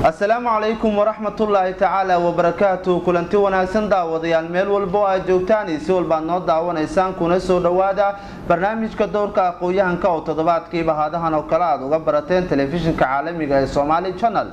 السلام عليكم ورحمة الله تعالى وبركاته كلنتي وناسن داوديال ميل والبو جوجتاني سول بان نو داونيسان كuna soo dhawaada barnaamijka doorka aqoonyahanka oo toddobaadkiiba haadahan oo kala aad uga barateen telefishinka caalamiga ee Somali channel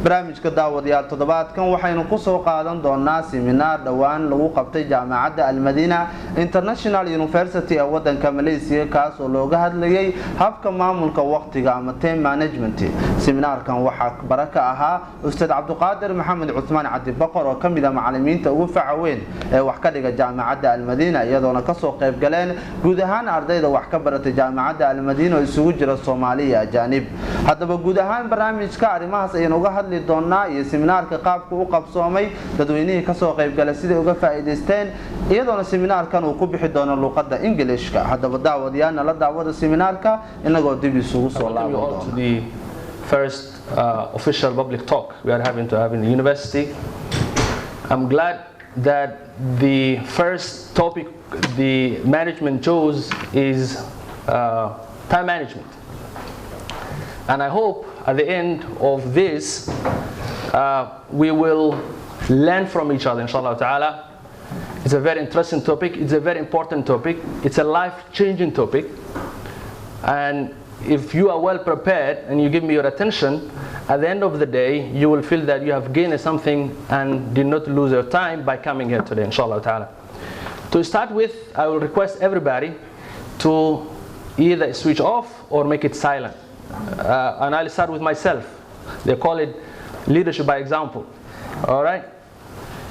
barnaamijka daawadayaal toddobaadkan waxaynu ku soo qaadan doonaa seminar dhawaan lagu qabtay jaamacadda Al-Madina International University ee wadanka Malaysia kaas oo looga hadlayay habka maamulka waqtiga ama time management seminarkan waxa baraka ahaa Ustaad Abduqaadir Maxamed Cuthmaan Cabdi Baqor oo kamid ah macallimiinta ugu facaweyn ee wax ka dhiga jaamacadda Al-Madina iyadoona ka soo qayb galeen guud ahaan ardayda wax ka barata jaamacadda Al-Madina oo isugu jira Soomaali iyo ajaanib hadaba guud ahaan barnaamijka arimahaas aynu uga hadli doonaa iyo seminarka qaabka uu qabsoomay dadweynaha ka soo qayb galay sidii uga faa'iideysteen iyadoona seminarkan uu ku bixi doono luqadda Englishka hadaba daawadayaana la daawada seminarka inagoo dib isugu soo laabo First official public talk we are having in the university. I'm glad that the first topic the management chose is time management. And I hope at the end of this we will learn from each other, inshallah ta'ala. It's a very interesting topic, it's a very important topic, it's a life-changing topic. And if you are well prepared and you give me your attention, at the end of the day, you will feel that you have gained something and did not lose your time by coming here today, inshallah ta'ala. To start with, I will request everybody to either switch off or make it silent. And I'll start with myself. They call it leadership by example. All right?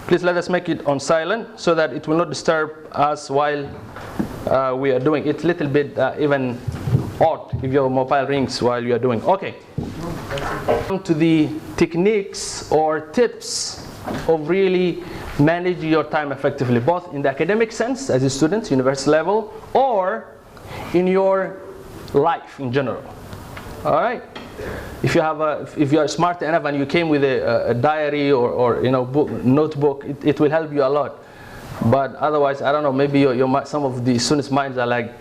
Please let us make it on silent so that it will not disturb us while we are doing it. A little bit even odd if your mobile rings while you are doing. Okay. Come to the techniques or tips of really managing your time effectively, both in the academic sense as a student, university level, or in your life in general. All right. If you are smart enough and you came with a diary or notebook, it will help you a lot. But otherwise, I don't know. Maybe some of the students' minds are like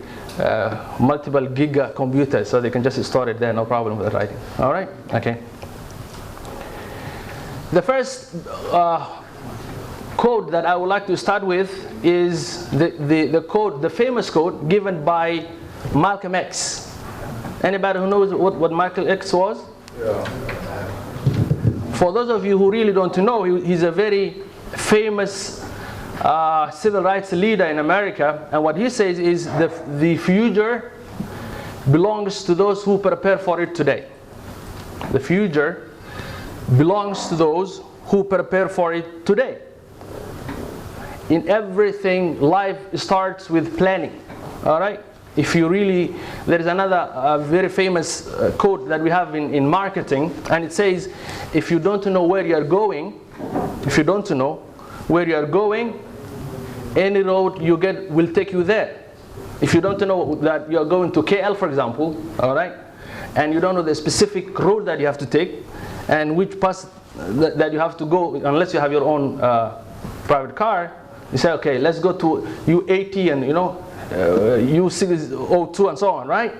multiple giga computers, so they can just store it there, no problem with the writing. All right? Okay. The first quote that I would like to start with is the famous quote given by Malcolm X. Anybody who knows what Malcolm X was? Yeah. For those of you who really don't know, he's a very famous civil rights leader in America, and what he says is the future belongs to those who prepare for it today. The future belongs to those who prepare for it today. In everything, life starts with planning. All right? If you really, there is another very famous quote that we have in marketing, and it says, if you don't know where you are going, any road you get will take you there. If you don't know that you are going to KL, for example, all right, and you don't know the specific road that you have to take and which pass that you have to go, unless you have your own private car, you say, okay, let's go to U80 and U602 and so on, right?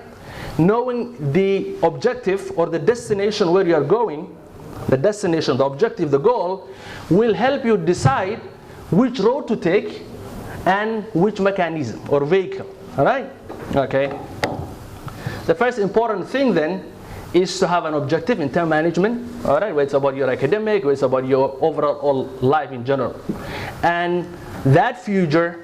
Knowing the objective or the destination where you are going, the destination, the objective, the goal, will help you decide which road to take and which mechanism or vehicle. All right? Okay. The first important thing then is to have an objective in time management. All right? Where it's about your academic, where it's about your overall life in general. And that future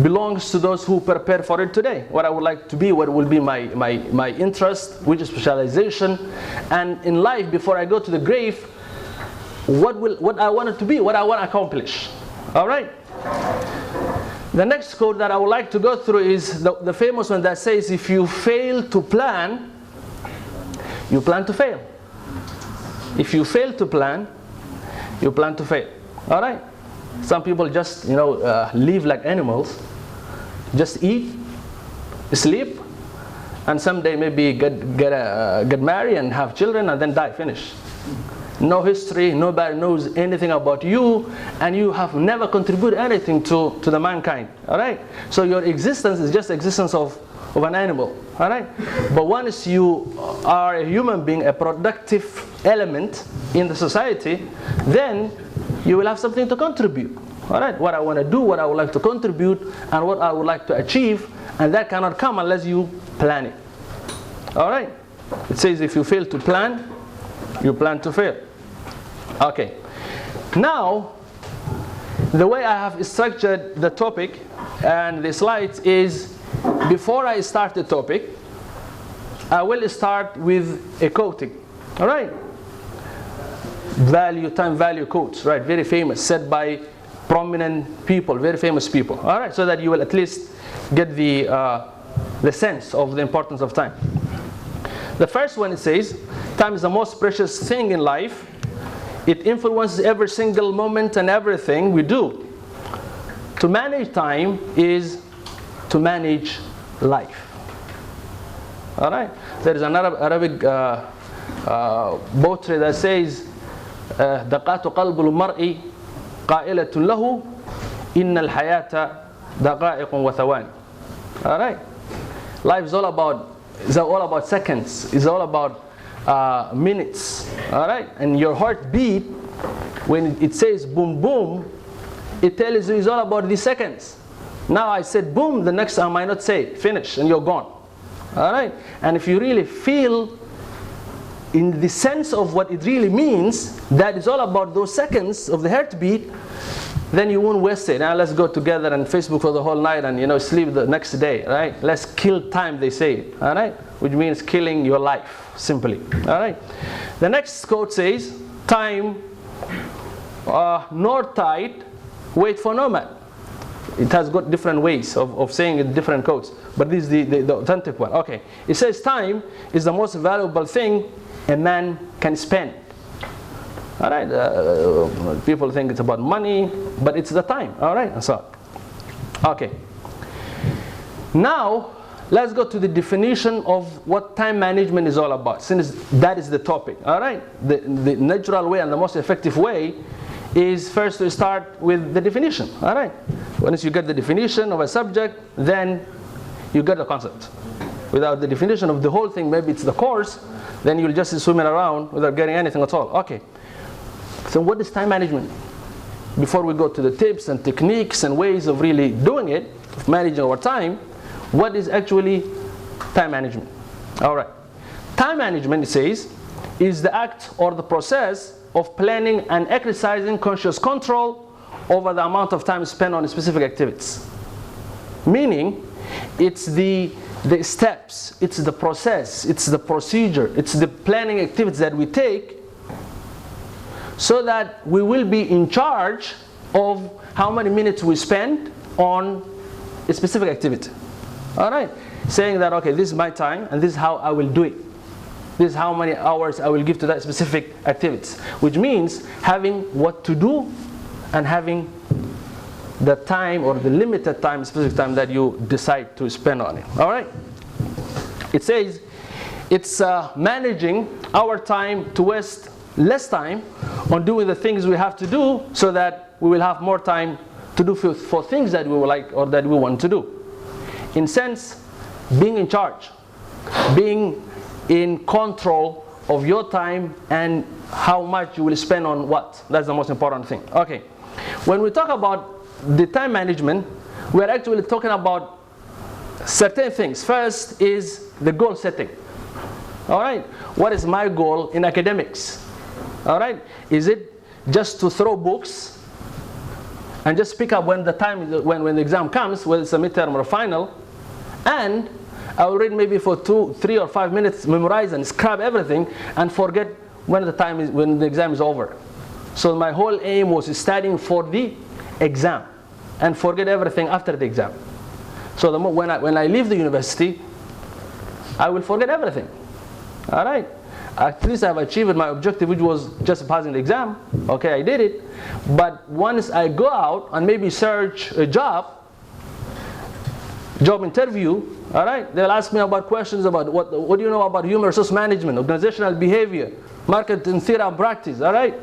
belongs to those who prepare for it today. What I would like to be, what will be my interest, which is specialization, and in life before I go to the grave, what I want it to be, what I want to accomplish. All right. The next quote that I would like to go through is the famous one that says, if you fail to plan, you plan to fail. If you fail to plan, you plan to fail. All right. Some people just live like animals, just eat, sleep, and someday maybe get married and have children and then die, finish. No history, nobody knows anything about you, and you have never contributed anything to the mankind. All right. So your existence is just existence of an animal. All right. But once you are a human being, a productive element in the society, then you will have something to contribute. All right, what I want to do, what I would like to contribute, and what I would like to achieve, and that cannot come unless you plan it. All right, it says if you fail to plan, you plan to fail. Okay, now the way I have structured the topic and the slides is, before I start the topic, I will start with a quoting. All right, time value quotes, right? Very famous, said by prominent people, very famous people. All right, so that you will at least get the sense of the importance of time. The first one, it says, time is the most precious thing in life. It influences every single moment and everything we do. To manage time is to manage life. All right, there is another Arabic poetry that says, دقات قلب المرء قائلة له إن الحياة دقائق وثواني. All right, life is all about seconds. It's all about minutes. All right, and your heartbeat, when it says boom boom, it tells you it's all about the seconds. Now I said boom, the next I might not say finish, and you're gone. All right, and if you really feel in the sense of what it really means, that is all about those seconds of the heartbeat, then you won't waste it. Now let's go together and Facebook for the whole night and sleep the next day, right? Let's kill time, they say, all right? Which means killing your life, simply, all right? The next quote says, time nor tide wait for no man. It has got different ways of saying it, different quotes, but this is the authentic one. Okay, it says time is the most valuable thing a man can spend. All right, people think it's about money, but it's the time. All right, so okay. Now let's go to the definition of what time management is all about, since that is the topic. All right, the natural way and the most effective way is first to start with the definition. All right, once you get the definition of a subject, then you get the concept. Without the definition of the whole thing, maybe it's the course, then you'll just be swimming around without getting anything at all. Okay, so what is time management? Before we go to the tips and techniques and ways of really doing it, of managing our time, what is actually time management? All right, time management, it says, is the act or the process of planning and exercising conscious control over the amount of time spent on specific activities. Meaning, it's the steps, it's the process, it's the procedure, it's the planning activities that we take so that we will be in charge of how many minutes we spend on a specific activity. All right, saying that, okay, this is my time and this is how I will do it. This is how many hours I will give to that specific activities, which means having what to do and having the time or the limited time, specific time that you decide to spend on it. All right, it says it's managing our time to waste less time on doing the things we have to do so that we will have more time to do for things that we would like or that we want to do. In sense, being in charge, being in control of your time and how much you will spend on what. That's the most important thing. Okay, when we talk about the time management, we are actually talking about certain things. First is the goal setting. All right, what is my goal in academics? All right, is it just to throw books and just pick up when the time is, when the exam comes, whether it's a midterm or a final, and I will read maybe for 2, 3 or 5 minutes, memorize and scrap everything, and forget when the exam is over. So my whole aim was studying for the exam and forget everything after the exam. So when I leave the university, I will forget everything. All right, at least I've achieved my objective, which was just passing the exam. Okay, I did it. But once I go out and maybe search a job interview, all right, they'll ask me about questions about what do you know about human resource management, organizational behavior, marketing theory and practice, all right?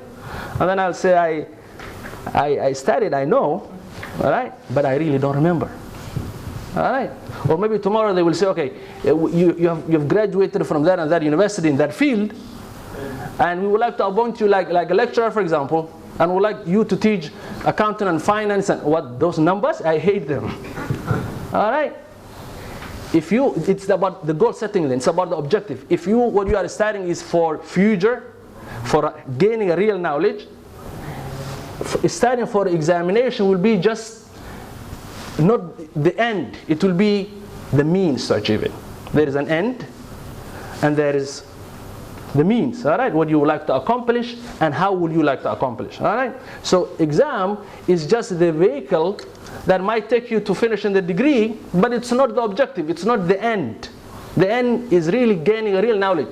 And then I'll say I studied, I know, all right, but I really don't remember. All right, or maybe tomorrow they will say, okay, you have graduated from that and that university in that field, and we would like to appoint you like a lecturer, for example, and would like you to teach accounting and finance and what those numbers, I hate them. All right? It's about the goal setting then, it's about the objective. If what you are studying is for future, for gaining a real knowledge, studying for examination will be just not the end, it will be the means to achieve it. There is an end and there is the means, all right? What you would like to accomplish and how would you like to accomplish, all right? So exam is just the vehicle that might take you to finishing the degree, but it's not the objective, it's not the end. The end is really gaining a real knowledge.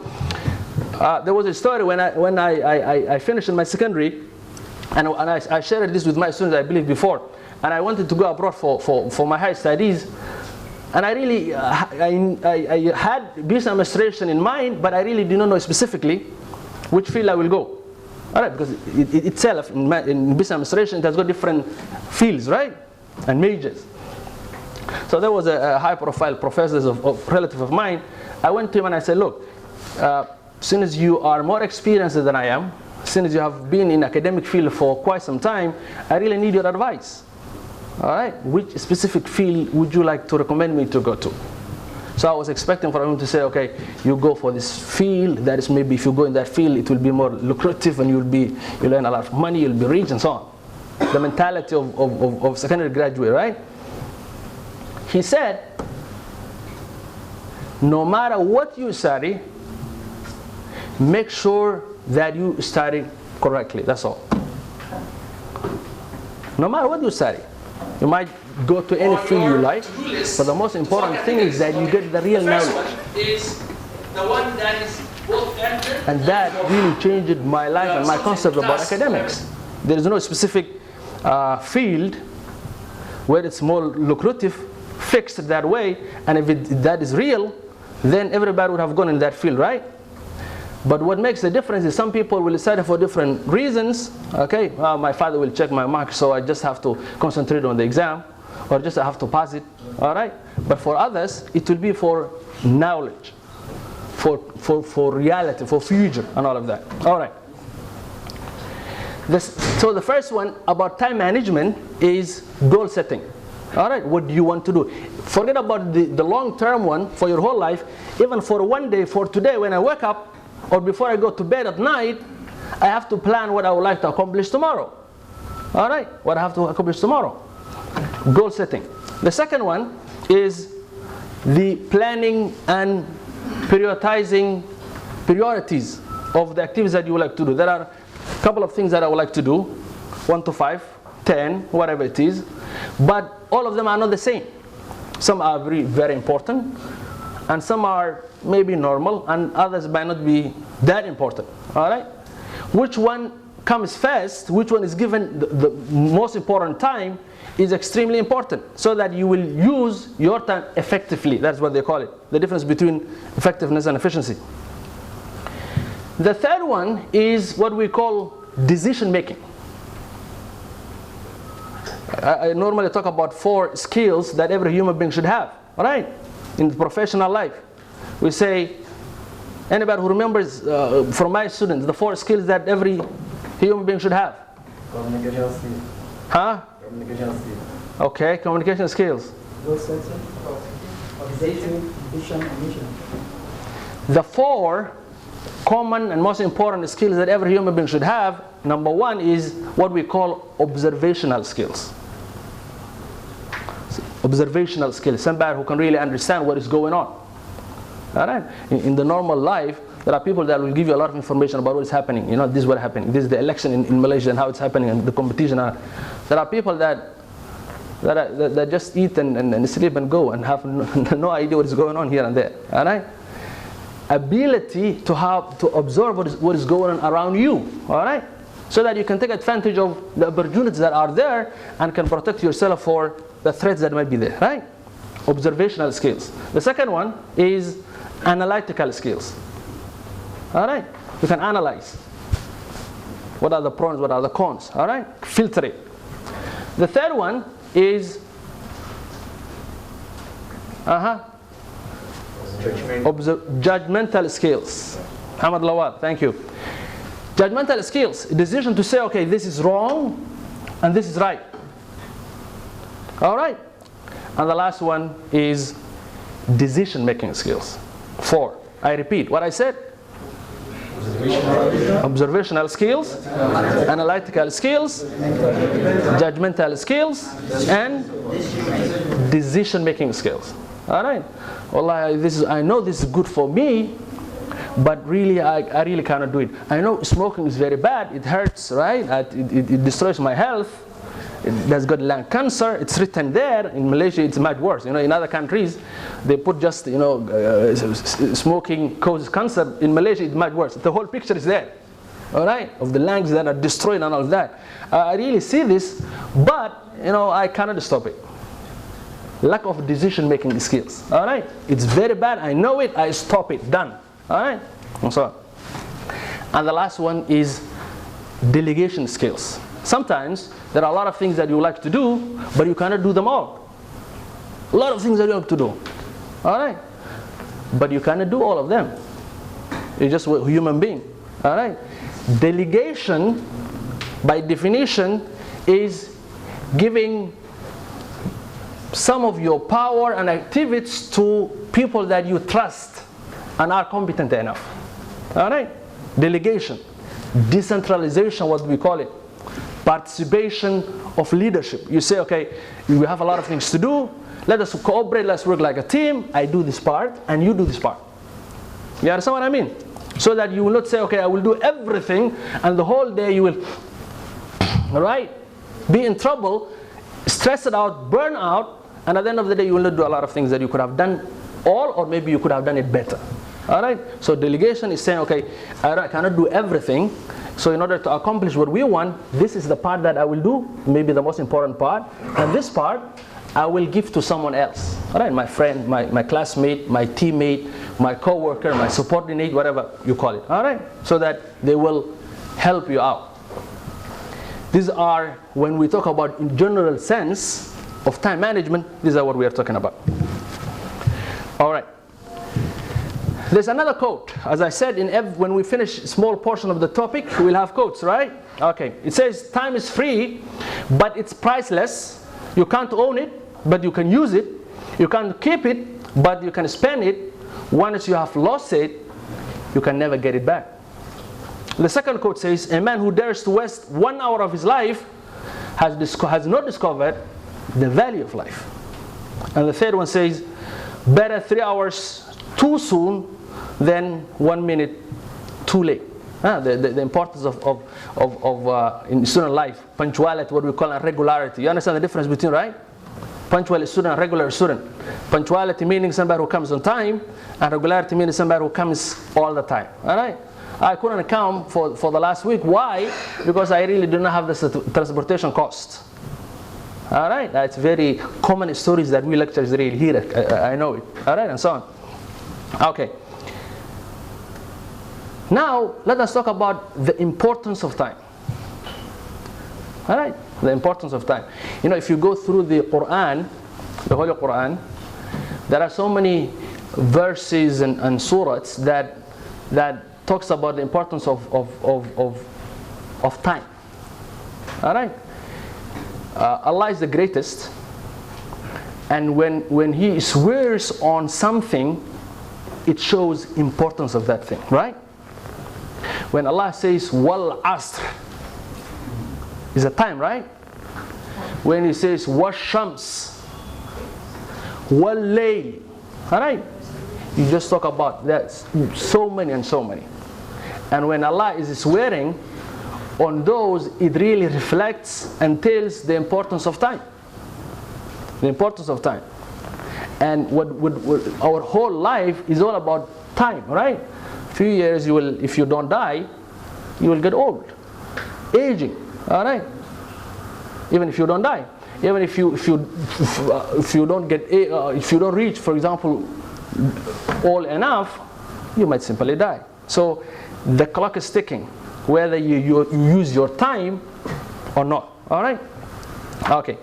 There was a story when I finished in my secondary, and I shared this with my students, I believe, before, and I wanted to go abroad for my high studies. And I really, I had business administration in mind, but I really did not know specifically which field I will go. All right, because it itself, in business administration, it has got different fields, right? And majors. So there was a high-profile professor of relative of mine. I went to him and I said, look, since as you are more experienced than I am, since as you have been in academic field for quite some time, I really need your advice. All right, which specific field would you like to recommend me to go to? So I was expecting for him to say, okay, you go for this field, that is maybe if you go in that field, it will be more lucrative and you'll earn a lot of money, you'll be rich and so on. The mentality of secondary graduate, right? He said, no matter what you study, make sure that you study correctly, that's all. No matter what you study. You might go to any field you like, but the most important thing is that you get the real knowledge. And that really changed my life and my concept about academics. There is no specific field where it's more lucrative, fixed that way, and if that is real, then everybody would have gone in that field, right? But what makes the difference is some people will study for different reasons. Okay, well, my father will check my marks, so I just have to concentrate on the exam, or just I have to pass it. All right. But for others, it will be for knowledge, for reality, for future, and all of that. All right. So the first one about time management is goal setting. All right. What do you want to do? Forget about the long-term one for your whole life. Even for one day, for today, when I wake up, or before I go to bed at night, I have to plan what I would like to accomplish tomorrow. All right, what I have to accomplish tomorrow. Goal setting. The second one is the planning and prioritizing priorities of the activities that you would like to do. There are a couple of things that I would like to do, 1 to 5, 10, whatever it is, but all of them are not the same. Some are very, very important, and some are maybe normal, and others might not be that important. All right? Which one comes first, which one is given the most important time is extremely important, so that you will use your time effectively. That's what they call it. The difference between effectiveness and efficiency. The third one is what we call decision making. I normally talk about 4 skills that every human being should have. All right? In the professional life. We say, anybody who remembers from my students, the 4 skills that every human being should have. Communication skills. Huh? Communication skills. Okay, communication skills. The 4 common and most important skills that every human being should have, number 1 is what we call observational skills. Observational skills, somebody who can really understand what is going on. All right? In the normal life, there are people that will give you a lot of information about what is happening. You know, this is what is happening. This is the election in Malaysia and how it's happening and the competition. There are people that just eat and sleep and go and have no idea what is going on here and there. All right? Ability to observe what is going on around you. All right? So that you can take advantage of the opportunities that are there and can protect yourself for the threats that might be there. Right? Observational skills. The second one is analytical skills. All right? You can analyze. What are the pros, what are the cons? All right? Filter it. The third one is judgmental skills. Hamad Lawal, thank you. Judgmental skills, a decision to say, okay, this is wrong and this is right. All right. And the last one is decision-making skills. 4. I repeat what I said. Observational skills, analytical skills, judgmental skills, and decision-making skills. All right. Well, I know this is good for me, but really, I really cannot do it. I know smoking is very bad. It hurts, right? It destroys my health. It has got lung cancer. It's written there. In Malaysia, it's much worse. In other countries, they put just, smoking causes cancer. In Malaysia, it's much worse. The whole picture is there, all right, of the lungs that are destroyed and all that. I really see this, but, I cannot stop it. Lack of decision-making skills, all right? It's very bad. I know it. I stop it. Done, all right? And so on. And the last one is delegation skills. Sometimes there are a lot of things that you like to do, but you cannot do them all. A lot of things that you like to do, all right? But you cannot do all of them. You're just a human being, all right? Delegation, by definition, is giving some of your power and activities to people that you trust and are competent enough, all right? Delegation, decentralization, what we call it. Participation of leadership. You say, okay, we have a lot of things to do. Let us cooperate. Let's work like a team. I do this part, and you do this part. You understand what I mean? So that you will not say, okay, I will do everything, and the whole day you will, all right, be in trouble, stressed out, burn out, and at the end of the day, you will not do a lot of things that you could have done all, or maybe you could have done it better. All right? So delegation is saying, okay, I cannot do everything. So in order to accomplish what we want, this is the part that I will do, maybe the most important part, and this part I will give to someone else. All right, my friend, my classmate, my teammate, my co-worker, my subordinate, whatever you call it. All right, so that they will help you out. These are, when we talk about in general sense of time management, these are what we are talking about. All right. There's another quote. As I said, when we finish a small portion of the topic, we'll have quotes, right? Okay. It says, time is free, but it's priceless. You can't own it, but you can use it. You can't keep it, but you can spend it. Once you have lost it, you can never get it back. The second quote says, a man who dares to waste 1 hour of his life has not discovered the value of life. And the third one says, better 3 hours too soon than 1 minute too late. The importance of in student life, punctuality, what we call regularity. You understand the difference between, right? Punctual student and regular student. Punctuality meaning somebody who comes on time, and regularity meaning somebody who comes all the time. All right? I couldn't come for the last week. Why? Because I really do not have the transportation cost. All right? That's very common stories that we lecturers really hear. I know it. All right? And so on. Okay. Now, let us talk about the importance of time. All right? The importance of time. If you go through the Quran, the Holy Quran, there are so many verses and surahs that talks about the importance of time. All right? Allah is the greatest, and when He swears on something, it shows importance of that thing, right? When Allah says wal asr, is a time, right? When He says wash shams, wal layl, all right? You just talk about that, so many and so many. And when Allah is swearing on those, it really reflects and tells the importance of time. The importance of time. And what our whole life is all about time, right? A few years, if you don't die, you will get old, aging. All right. Even if you don't die, even if you don't reach, for example, old enough, you might simply die. So the clock is ticking, whether you use your time or not. All right. Okay.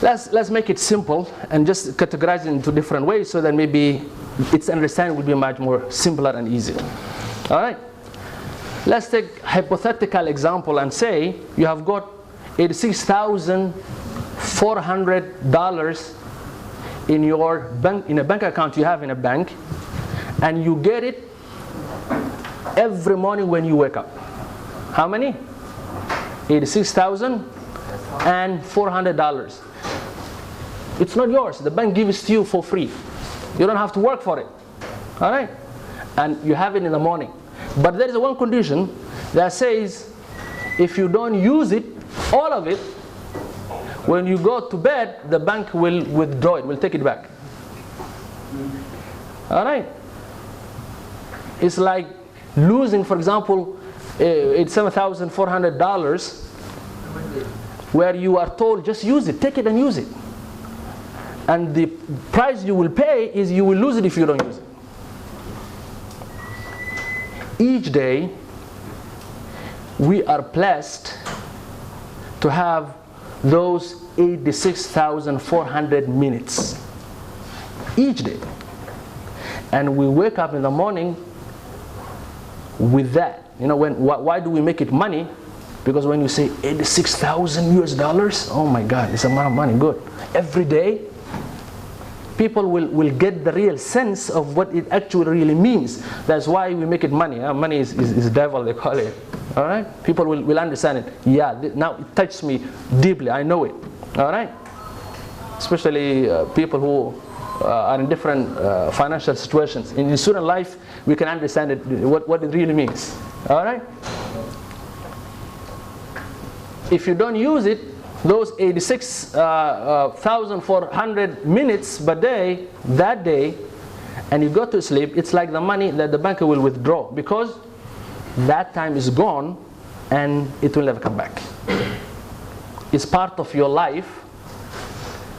Let's make it simple and just categorize it into different ways so that maybe its understanding will be much more simpler and easier. All right. Let's take a hypothetical example and say you have got $86,400 in your bank, in a bank account you have in a bank, and you get it every morning when you wake up. How many? $86,400. It's not yours. The bank gives it to you for free. You don't have to work for it. All right? And you have it in the morning. But there is one condition that says if you don't use it, all of it, when you go to bed, the bank will withdraw it, will take it back. All right? It's like losing, for example, it's $7,400 where you are told just use it, take it and use it. And the price you will pay is you will lose it if you don't use it. Each day, we are blessed to have those 86,400 minutes each day. And we wake up in the morning with that. You know, why do we make it money? Because when you say 86,000 US dollars, oh my God, it's a lot of money, good. Every day, people will get the real sense of what it actually really means. That's why we make it money. Money is devil, they call it. All right? People will understand it. Yeah, now it touches me deeply. I know it. All right? Especially people who are in different financial situations. In student life, we can understand it, what it really means. All right? If you don't use it, those 86,400 minutes per day, that day, and you go to sleep, it's like the money that the banker will withdraw, because that time is gone and it will never come back. It's part of your life,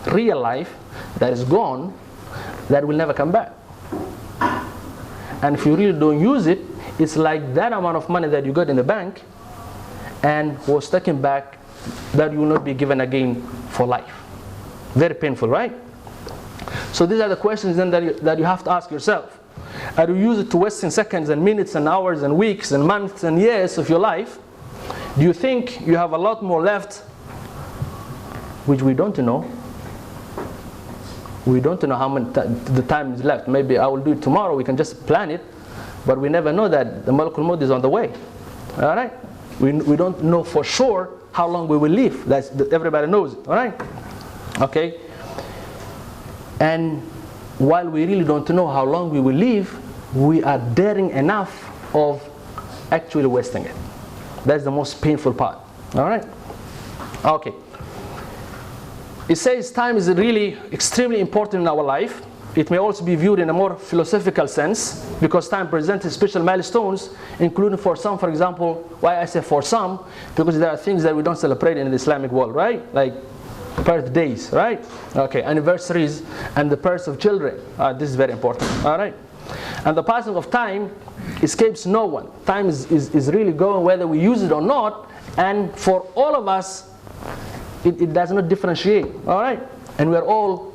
real life, that is gone, that will never come back. And if you really don't use it, it's like that amount of money that you got in the bank and was taken back, that you will not be given again for life. Very painful, right? So these are the questions then that you have to ask yourself. Are you use it to wasting seconds and minutes and hours and weeks and months and years of your life? Do you think you have a lot more left, which we don't know? We don't know how much the time is left. Maybe I will do it tomorrow, we can just plan it, but we never know that the Malakul Maut is on the way. All right? We don't know for sure how long we will live. Everybody knows it. All right? Okay? And while we really don't know how long we will live, we are daring enough of actually wasting it. That's the most painful part. All right? Okay. It says time is really extremely important in our life. It may also be viewed in a more philosophical sense, because time presents special milestones, including for some, for example, why I say for some, because there are things that we don't celebrate in the Islamic world, right? Like birthdays, right? Okay, anniversaries and the births of children. This is very important, all right? And the passing of time escapes no one. Time is really going whether we use it or not, and for all of us, it does not differentiate, all right? And we're all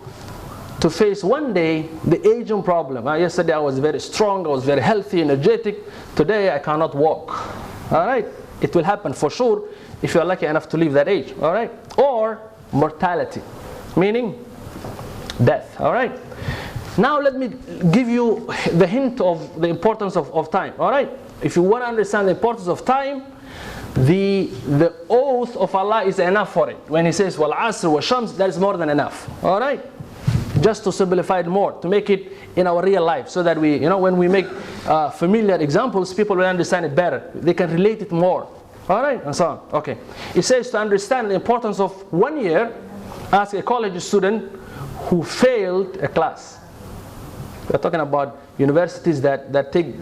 to face one day the aging problem. Yesterday I was very strong, I was very healthy, energetic. Today I cannot walk. All right? It will happen for sure if you are lucky enough to live that age. All right? Or mortality, meaning death. All right? Now let me give you the hint of the importance of time. All right? If you want to understand the importance of time, the oath of Allah is enough for it. When He says wal asr wa shams, that is more than enough. All right? Just to simplify it more, to make it in our real life, so that we, when we make familiar examples, people will understand it better. They can relate it more. All right, and so on. Okay. It says to understand the importance of 1 year, ask a college student who failed a class. We're talking about universities that take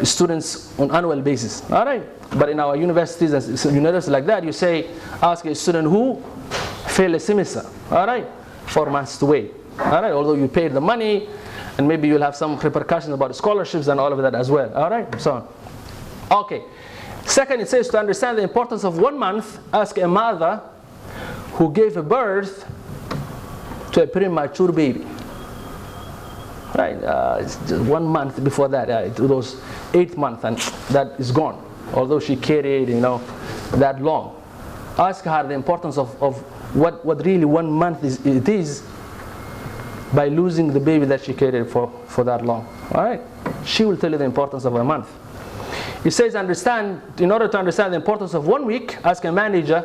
students on annual basis. All right. But in our universities and universities like that, you say, ask a student who failed a semester. All right. 4 months to wait. All right, although you paid the money, and maybe you'll have some repercussions about scholarships and all of that as well. All right, so on. Okay. Second, it says to understand the importance of 1 month, ask a mother who gave birth to a premature baby. Right, it's just 1 month before that, it was 8th month, and that is gone. although she carried, that long. Ask her the importance of what really 1 month is by losing the baby that she carried for that long. All right? She will tell you the importance of a month. It says, in order to understand the importance of 1 week, ask a manager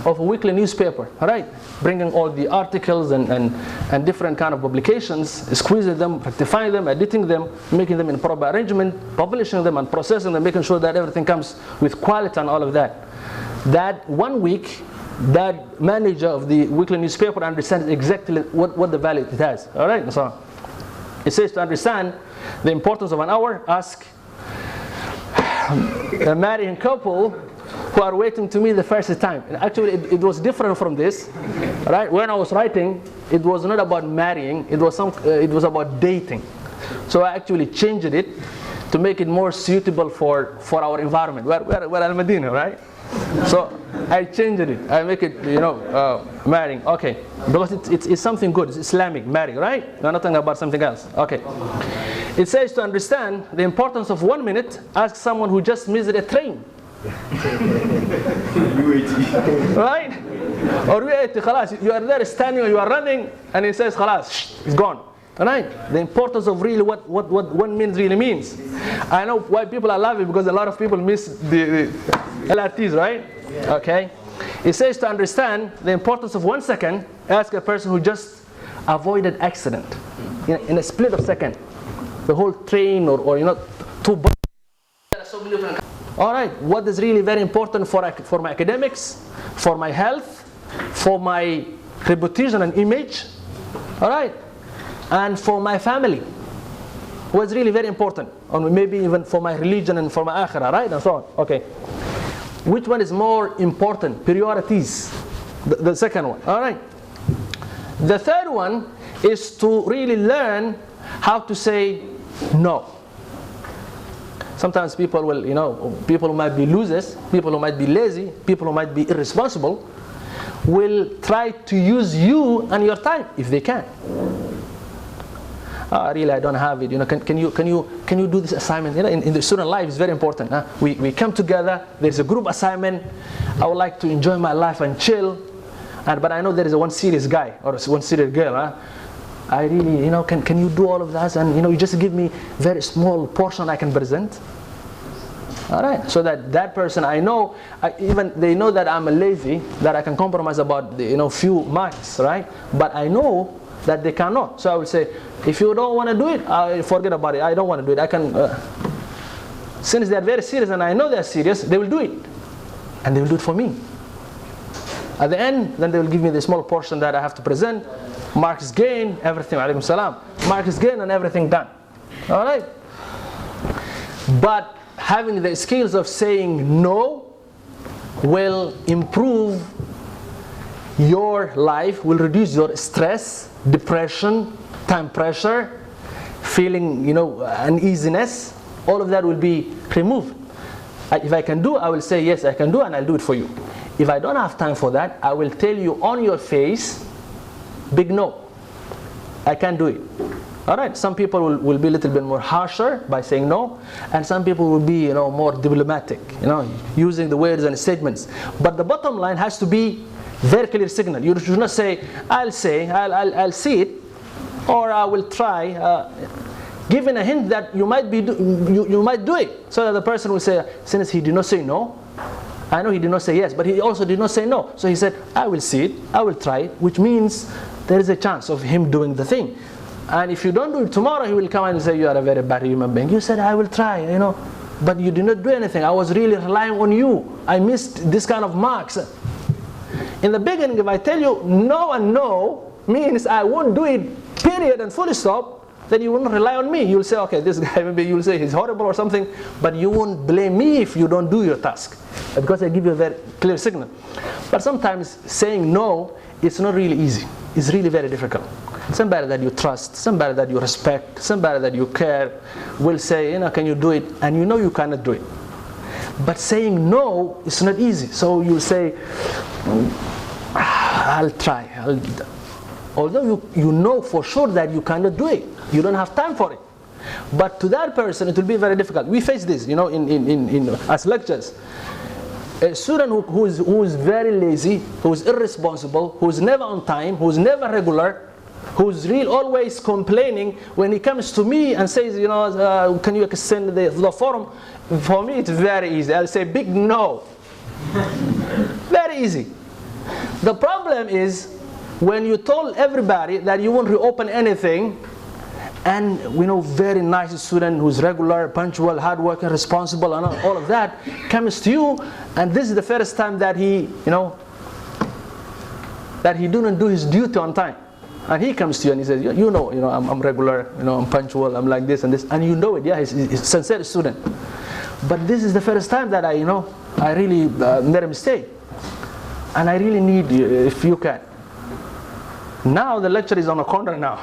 of a weekly newspaper, all right? Bringing all the articles and different kind of publications, squeezing them, rectifying them, editing them, making them in proper arrangement, publishing them and processing them, making sure that everything comes with quality and all of that. That 1 week, that manager of the weekly newspaper understands exactly what the value it has, all right? So it says to understand the importance of an hour, ask a marrying couple who are waiting to meet the first time. And actually, it was different from this, right? When I was writing, it was not about marrying. It was about dating. So I actually changed it to make it more suitable for our environment. We're Al Medina, right? So I changed it. I make it, marrying. Okay, because it's something good. It's Islamic marrying, right? We're not talking about something else. Okay. It says to understand the importance of 1 minute, ask someone who just missed a train. Right? Or you are there standing or you are running and it says khalas, it's gone. Right? The importance of really what 1 minute really means. I know why people are laughing, because a lot of people miss the LRTs, right? Okay. It says to understand the importance of 1 second, ask a person who just avoided accident in a split of second. The whole train or two buses. There are so many different. All right, what is really very important for my academics, for my health, for my reputation and image, all right, and for my family. What's really very important, or maybe even for my religion and for my akhirah, right, and so on. Okay, which one is more important? Priorities. The second one. All right. The third one is to really learn how to say no. Sometimes people will, people who might be losers, people who might be lazy, people who might be irresponsible, will try to use you and your time if they can. Really, I don't have it. Can you do this assignment? In the student life, it's very important. We come together. There's a group assignment. I would like to enjoy my life and chill, but I know there is one serious guy or one serious girl. I really, can you do all of that? And you just give me very small portion I can present. All right, so that person I know, even they know that I'm a lazy, that I can compromise about the few marks, right? But I know that they cannot. So I will say, if you don't want to do it, forget about it. I don't want to do it. I can. Since they are very serious and I know they are serious, they will do it, and they will do it for me. At the end, then they will give me the small portion that I have to present. Marks gain, everything. Alaikum salam. Marks gain and everything done. All right. But having the skills of saying no will improve your life, will reduce your stress, depression, time pressure, feeling, uneasiness. All of that will be removed. If I can do, I will say yes, I can do, and I'll do it for you. If I don't have time for that, I will tell you on your face, big no. I can't do it. All right. Some people will be a little bit more harsher by saying no, and some people will be, more diplomatic, using the words and statements. But the bottom line has to be very clear signal. You should not say, I'll see it, or I will try. Giving a hint that you might do it, so that the person will say, since he did not say no, I know he did not say yes, but he also did not say no. So he said, I will see it, I will try it, which means there is a chance of him doing the thing. And if you don't do it tomorrow, he will come and say, you are a very bad human being. You said, I will try, but you did not do anything. I was really relying on you. I missed this kind of marks. In the beginning, if I tell you no and no means I won't do it, period and full stop, then you won't rely on me. You'll say, okay, this guy, maybe you'll say he's horrible or something, but you won't blame me if you don't do your task, because I give you a very clear signal. But sometimes saying no, it's not really easy. It's really very difficult. Somebody that you trust, somebody that you respect, somebody that you care will say, can you do it? And you cannot do it. But saying no is not easy. So you say, I'll try. Although you know for sure that you cannot do it. You don't have time for it. But to that person, it will be very difficult. We face this, you know, as lectures. A student who is very lazy, who is irresponsible, who is never on time, who is never regular, who's always complaining, when he comes to me and says, you know, can you extend the forum? For me, it's very easy. I'll say big no. Very easy. The problem is when you told everybody that you won't reopen anything, and we know very nice student who's regular, punctual, hardworking, responsible, and all of that comes to you, and this is the first time that he, you know, that he didn't do his duty on time. And he comes to you and he says, you know, I'm regular, you know, I'm punctual, I'm like this and this, and you know it. Yeah, he's a sincere student. But this is the first time that I really made a mistake, and I really need you, if you can. Now the lecture is on a corner now.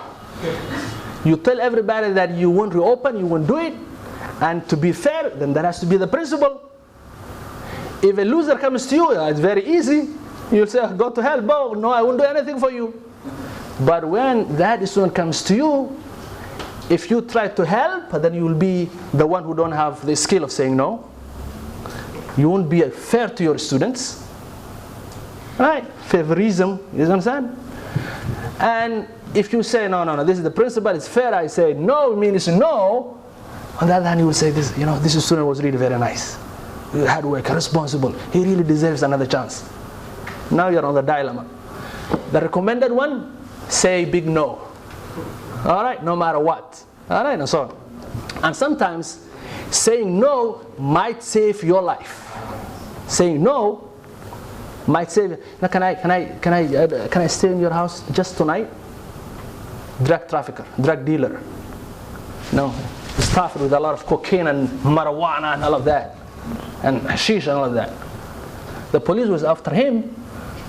You tell everybody that you won't reopen, you won't do it, and to be fair, then that has to be the principle. If a loser comes to you, it's very easy. You'll say, go to hell, Bo. No, I won't do anything for you. But when that student comes to you, if you try to help, then you will be the one who don't have the skill of saying no. You won't be fair to your students. Right? Favorism, you understand? And if you say, no, this is the principle, it's fair, I say no, means no. On the other hand, you will say, this student was really very nice. Hard worker, responsible. He really deserves another chance. Now you're on the dilemma. The recommended one, say big no. All right, no matter what. All right, and so on. And sometimes saying no might save your life. Saying no might save. Now, can I stay in your house just tonight? Drug trafficker, drug dealer. No, stuffed with a lot of cocaine and marijuana and all of that, and hashish and all of that. The police was after him,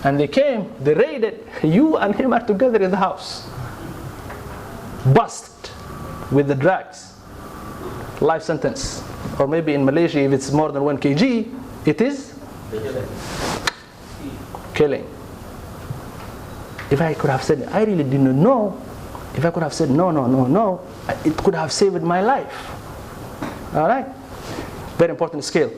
and they came, they raided. You and him are together in the house. Bust with the drugs. Life sentence. Or maybe in Malaysia, if it's more than 1 kg, it is killing. If I could have said, I really didn't know, if I could have said no, it could have saved my life. All right? Very important skill.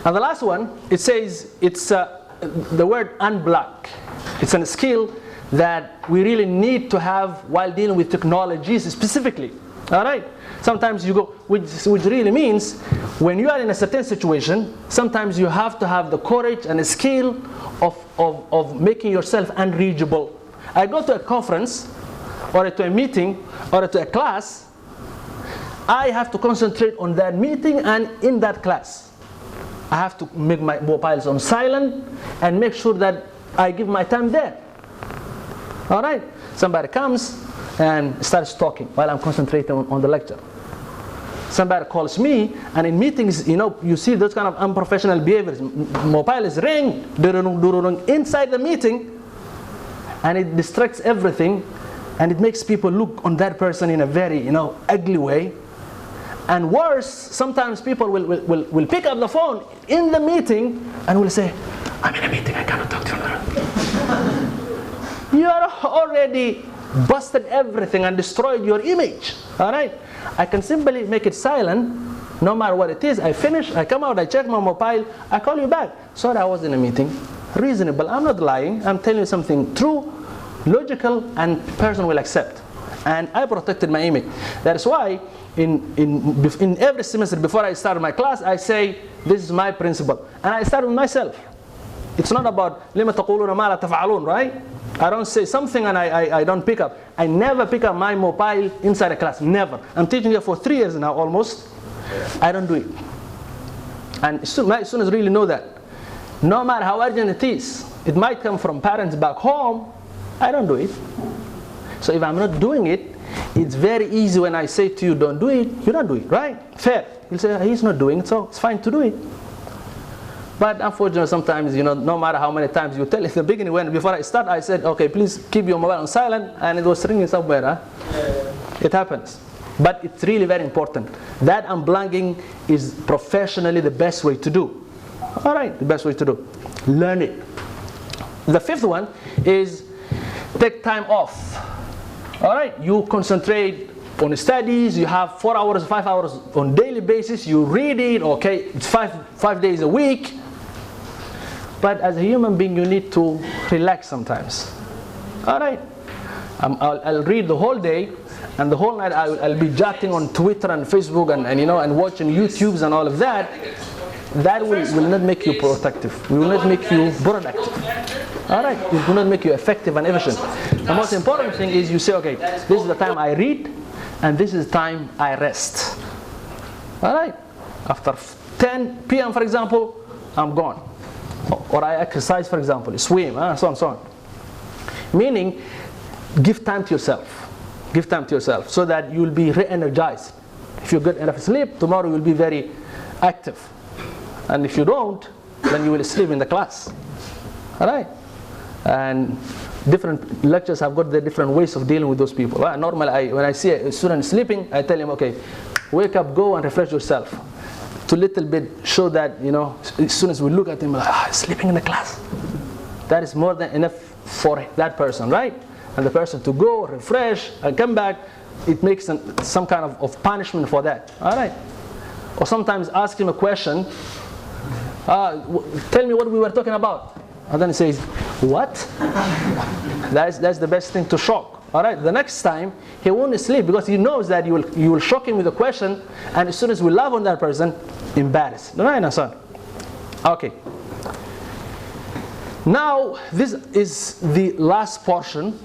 And the last one, it says, it's the word unblock. It's a skill that we really need to have while dealing with technologies specifically. All right? Sometimes you go, which really means when you are in a certain situation, sometimes you have to have the courage and the skill of making yourself unreachable. I go to a conference or to a meeting or to a class, I have to concentrate on that meeting and in that class. I have to make my mobiles on silent and make sure that I give my time there. All right? Somebody comes and starts talking while I'm concentrating on the lecture. Somebody calls me, and in meetings, you see those kind of unprofessional behaviors. Mobile is ring, inside the meeting, and it distracts everything, and it makes people look on that person in a very, ugly way. And worse, sometimes people will pick up the phone in the meeting and will say, I'm in a meeting, I cannot talk to you. You are already busted everything and destroyed your image. All right? I can simply make it silent, no matter what it is. I finish, I come out, I check my mobile, I call you back. Sorry, I was in a meeting. Reasonable, I'm not lying. I'm telling you something true, logical, and person will accept. And I protected my image. That's why in every semester before I start my class, I say, this is my principle. And I start with myself. It's not about لِمَ تَقُولُونَ مَا لَا تَفْعَلُونَ, right? I don't say something and I don't pick up. I never pick up my mobile inside a class, never. I'm teaching here for 3 years now almost. I don't do it. And my students really know that. No matter how urgent it is, it might come from parents back home, I don't do it. So if I'm not doing it, it's very easy when I say to you, don't do it, you don't do it, right? Fair. You'll say, he's not doing it, so it's fine to do it. But unfortunately, sometimes, no matter how many times you tell, in the beginning, before I start, I said, okay, please keep your mobile on silent, and it was ringing somewhere. Huh? It happens. But it's really very important. That unblocking is professionally the best way to do. All right, the best way to do. Learn it. The fifth one is take time off. All right, you concentrate on studies, you have 4 hours, 5 hours on daily basis, you read it, okay, it's five days a week. But as a human being, you need to relax sometimes. All right, I'll read the whole day, and the whole night I'll be chatting on Twitter and Facebook and watching YouTubes and all of that. That will not make you productive. It will not make you productive. All right, it will not make you effective and efficient. The most important thing is you say, okay, this is the time I read, and this is the time I rest. All right, after 10 p.m. for example, I'm gone. Or I exercise, for example, swim, so on, so on. Meaning, give time to yourself. Give time to yourself so that you will be re-energized. If you get enough sleep, tomorrow you will be very active. And if you don't, then you will sleep in the class. All right? And different lectures have got their different ways of dealing with those people. Normally, when I see a student sleeping, I tell him, okay, wake up, go and refresh yourself. To little bit show that, students will look at him like, sleeping in the class. That is more than enough for that person, right? And the person to go, refresh, and come back, it makes some kind of punishment for that. All right? Or sometimes ask him a question, tell me what we were talking about. And then he says, what? That's the best thing to shock. All right, the next time he won't sleep because he knows that you will shock him with a question, and as soon as we laugh on that person, embarrassed. Right, son? Okay. Now this is the last portion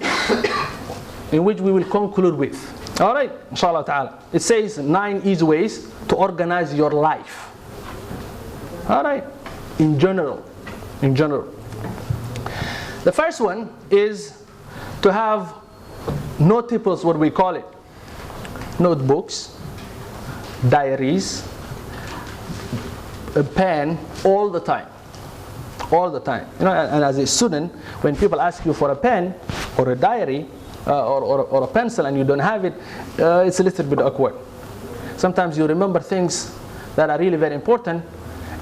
in which we will conclude with. All right, inshallah ta'ala. It says 9 easy ways to organize your life. All right, in general. The first one is to have notables, what we call it, notebooks, diaries, a pen, all the time. And as a student, when people ask you for a pen or a diary or a pencil and you don't have it, it's a little bit awkward. Sometimes you remember things that are really very important,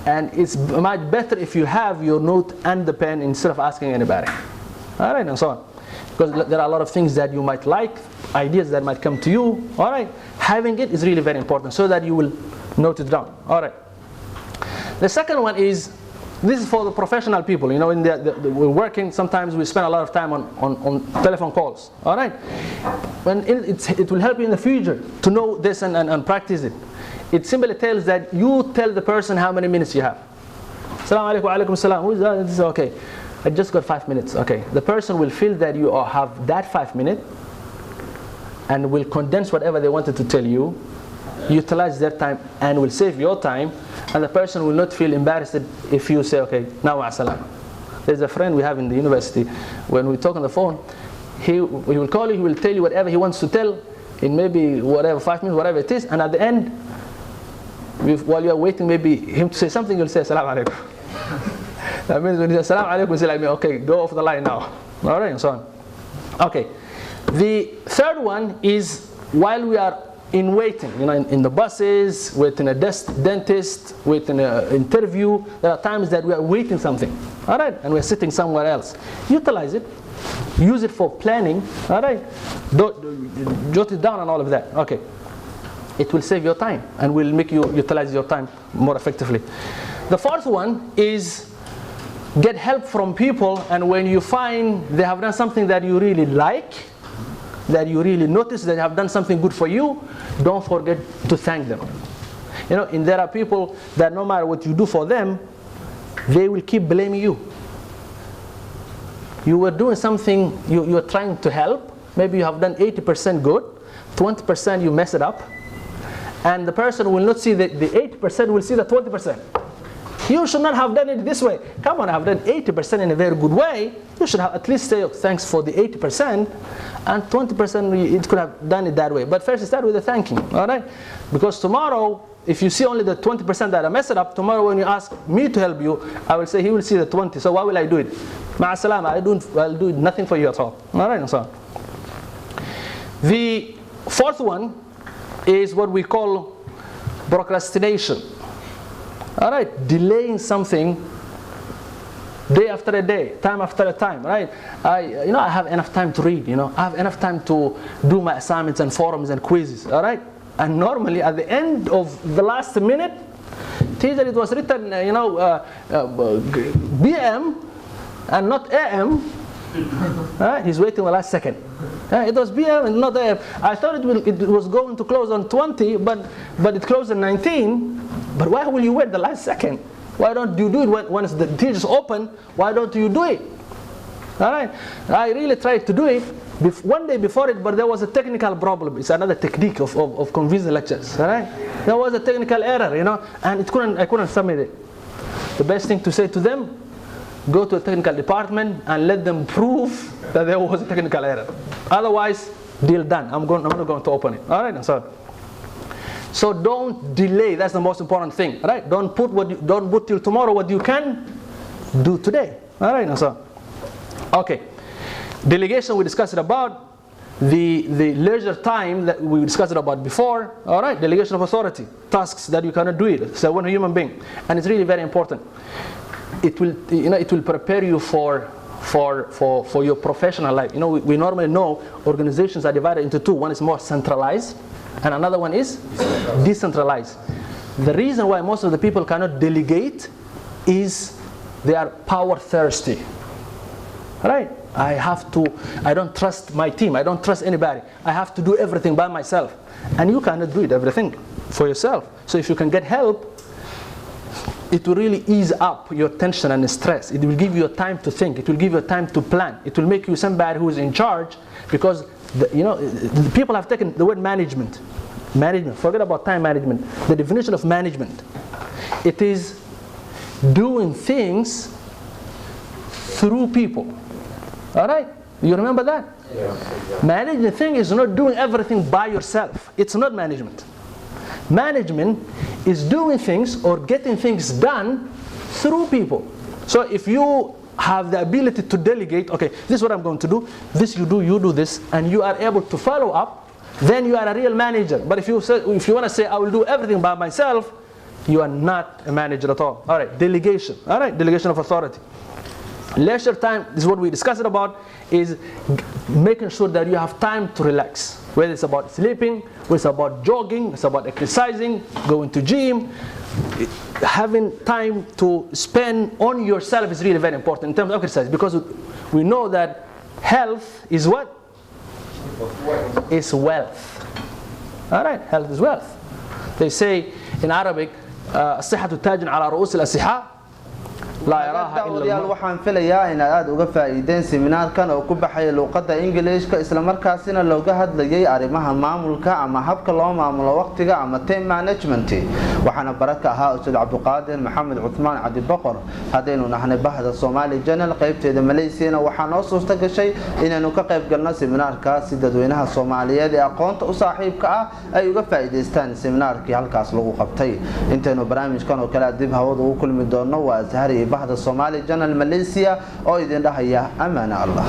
and it's much better if you have your note and the pen instead of asking anybody. All right, and so on. Because there are a lot of things that you might like, ideas that might come to you. All right, having it is really very important so that you will note it down. All right. The second one is, this is for the professional people. When we're working, sometimes we spend a lot of time on telephone calls. All right. When it will help you in the future to know this and practice it. It simply tells that you tell the person how many minutes you have. Assalamu alaikum wa alaikum salam. Who is that? This is okay. I just got 5 minutes. Okay. The person will feel that you have that 5 minutes and will condense whatever they wanted to tell you, utilize their time, and will save your time. And the person will not feel embarrassed if you say, okay, now ma'asalam. There's a friend we have in the university. When we talk on the phone, he will call you, he will tell you whatever he wants to tell in maybe 5 minutes, whatever it is. And at the end, while you are waiting maybe him to say something, you'll say, assalamu alaikum. That means when he says, assalamu alaikum, you say like me, okay, go off the line now. All right, and so on. Okay. The third one is while we are in waiting, in the buses, waiting a dentist, waiting an interview, there are times that we are waiting something, all right, and we're sitting somewhere else. Utilize it, use it for planning, all right, jot it down and all of that, okay. It will save your time and will make you utilize your time more effectively. The fourth one is get help from people, and when you find they have done something that you really like, that you really notice that they have done something good for you, don't forget to thank them. And there are people that no matter what you do for them, they will keep blaming you. You were doing something, you're trying to help, maybe you have done 80% good, 20% you mess it up, and the person will not see the 80%, will see the 20%. You should not have done it this way. Come on, I've done 80% in a very good way. You should have at least say thanks for the 80%, and 20% it could have done it that way. But first start with the thanking, all right? Because tomorrow, if you see only the 20% that I messed it up, tomorrow when you ask me to help you, I will say he will see the 20. So why will I do it? Ma'asalama, I'll do nothing for you at all. All right, and so on. The fourth one is what we call procrastination. All right, delaying something day after a day, time after a time, right? I have enough time to read, I have enough time to do my assignments and forums and quizzes, all right? And normally at the end of the last minute, teacher, it was written, BM and not AM. He's waiting the last second. It was BM and not AM. I thought it was going to close on 20, but it closed on 19. But why will you wait the last second? Why don't you do it once the teachers open? Why don't you do it? All right. I really tried to do it one day before it, but there was a technical problem. It's another technique of convincing lectures. All right. There was a technical error, and I couldn't submit it. The best thing to say to them, go to a technical department and let them prove that there was a technical error. Otherwise, deal done. I'm not going to open it. All right. So don't delay. That's the most important thing, right? Don't put till tomorrow what you can do today. All right. Okay. Delegation we discussed about the leisure time that we discussed about before. All right. Delegation of authority, tasks that you cannot do it. So when a human being, and it's really very important. It will prepare you for your professional life. We normally know organizations are divided into two. One is more centralized, and another one is decentralized. The reason why most of the people cannot delegate is they are power thirsty. Right? I don't trust my team. I don't trust anybody. I have to do everything by myself. And you cannot do everything for yourself. So if you can get help, it will really ease up your tension and stress. It will give you time to think. It will give you time to plan. It will make you somebody who is in charge, because the people have taken the word management. Management. Forget about time management. The definition of management. It is doing things through people. All right? You remember that? Yeah. Managing the thing is not doing everything by yourself. It's not management. Management is doing things or getting things done through people. So if you have the ability to delegate, okay, this is what I'm going to do, this you do this, and you are able to follow up, then you are a real manager. But if you want to say, I will do everything by myself, you are not a manager at all. All right, delegation. All right, delegation of authority. Leisure time, this is what we discussed about, is making sure that you have time to relax. Whether it's about sleeping, whether it's about jogging, it's about exercising, going to gym. Having time to spend on yourself is really very important in terms of exercise, because we know that health is what? Is wealth. All right, health is wealth. They say in Arabic, الصحة تاج على رؤوس الأصحاء. daawadayaal waxaan filayaa in aad uga faa'iideen seminaarkan oo ku baxay luqadda Ingiriiska isla markaasina looga hadlayay arrimaha maamulka ama habka loo maamulo waqtiga ama time management. waxaana baraka ahaa Ustaad Abuukar Maxamed Uthman Cadi Boqor. hadaynu nahnay bahda Somali Channel qaybteeda Malaysia waxaan oo suurta gashay inaanu ka qayb galno seminaarka si dadweynaha Soomaaliyeed ee aqoonta u saaxiibka ah ay uga faa'iideystaan seminaarkii halkaas lagu qabtay. intaynu barnaamijkan oo kala dib hawada ugu kulmi doono waa Azhari bahda Somali Channel Malaysia oo idin dhahaya amaana Allah.